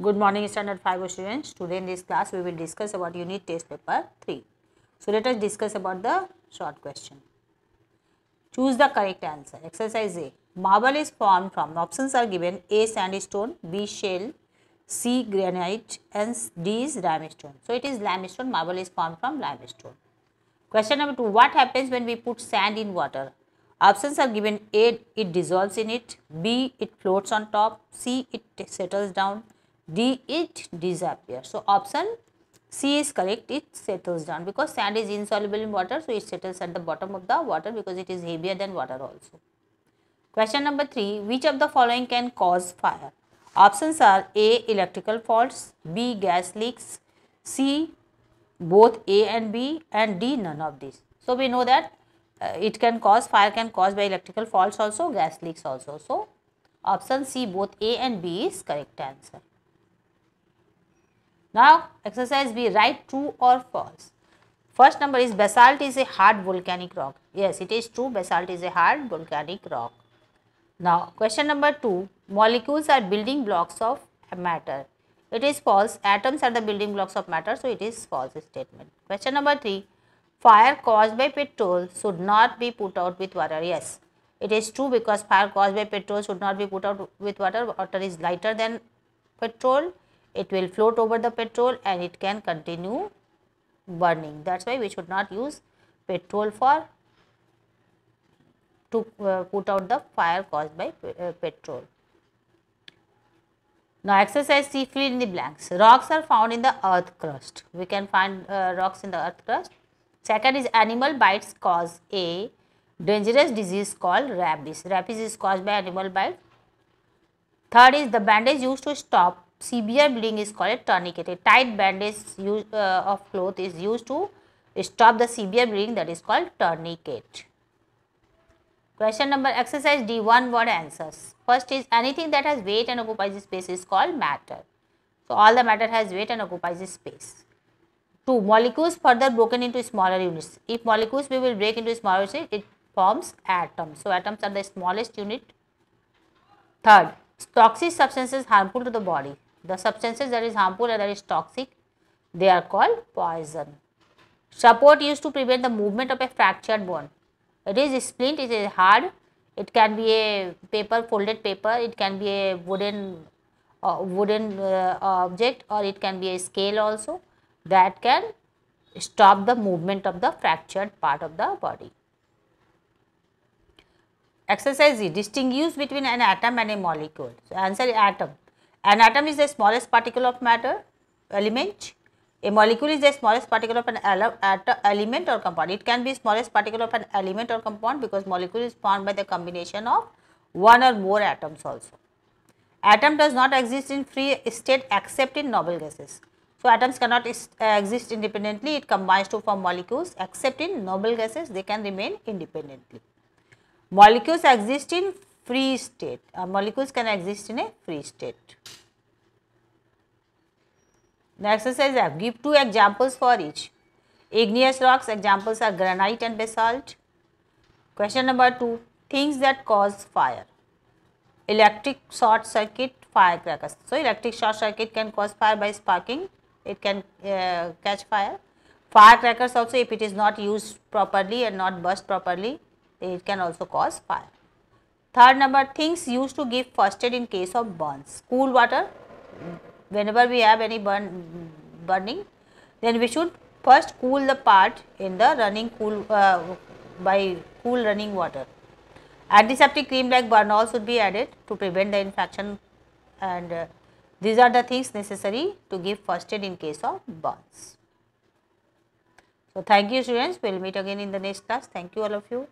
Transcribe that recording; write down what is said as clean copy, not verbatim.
Good morning, Standard 5 students. Today in this class we will discuss about unit test paper 3. So let us discuss about the short question. Choose the correct answer. Exercise A. Marble is formed from, options are given: A sandstone, B shell, C granite and D is limestone. So it is limestone. Marble is formed from limestone. Question number 2. What happens when we put sand in water? Options are given: A, it dissolves in it, B, it floats on top, C, it settles down, D, it disappears. So option C is correct, it settles down, because sand is insoluble in water, so it settles at the bottom of the water because it is heavier than water also. Question number 3. Which of the following can cause fire? Options are: A, electrical faults, B, gas leaks, C, both A and B, and D, none of these. So we know that it can cause fire, can cause by electrical faults also, gas leaks also. So option C, both A and B is correct answer. Now exercise B, write true or false. First number is basalt is a hard volcanic rock. Yes, it is true, basalt is a hard volcanic rock. Now question number 2, molecules are building blocks of matter. It is false, atoms are the building blocks of matter, so it is false statement. Question number 3, fire caused by petrol should not be put out with water. Yes, it is true, because fire caused by petrol should not be put out with water. Water is lighter than petrol, it will float over the petrol and it can continue burning. That is why we should not use petrol for to put out the fire caused by petrol. Now exercise C, fill in the blanks. Rocks are found in the earth crust. We can find rocks in the earth crust. Second is animal bites cause a dangerous disease called rabies. Rabies is caused by animal bite. Third is the bandage used to stop severe bleeding is called a tourniquet. A tight bandage of cloth is used to stop the severe bleeding, that is called tourniquet. Question number exercise D, one word answers. First is anything that has weight and occupies space is called matter. So all the matter has weight and occupies space. 2, molecules further broken into smaller units. If molecules we will break into smaller units, it forms atoms. So atoms are the smallest unit. Third, toxic substances harmful to the body. The substances that is harmful and that is toxic, they are called poison. Support used to prevent the movement of a fractured bone. It is splint, it is hard, it can be a paper, folded paper, it can be a wooden object, or it can be a scale also, that can stop the movement of the fractured part of the body. Exercise Z, distinguish between an atom and a molecule. So answer is atom. An atom is the smallest particle of matter, element. A molecule is the smallest particle of an element or compound. It can be smallest particle of an element or compound, because molecule is formed by the combination of one or more atoms also. Atom does not exist in free state except in noble gases. So atoms cannot exist independently, it combines to form molecules, except in noble gases they can remain independently. Molecules exist in free state. Molecules can exist in a free state. The exercise F, give 2 examples for each. Igneous rocks, examples are granite and basalt. Question number 2, things that cause fire. Electric short circuit, firecrackers. So electric short circuit can cause fire by sparking, it can catch fire. Firecrackers also, if it is not used properly and not burst properly, it can also cause fire. Third number, things used to give first aid in case of burns. Cool water, whenever we have any burning, then we should first cool the part in the running by cool running water. Antiseptic cream like Bernol should be added to prevent the infection, and these are the things necessary to give first aid in case of burns. So thank you students, we will meet again in the next class. Thank you all of you.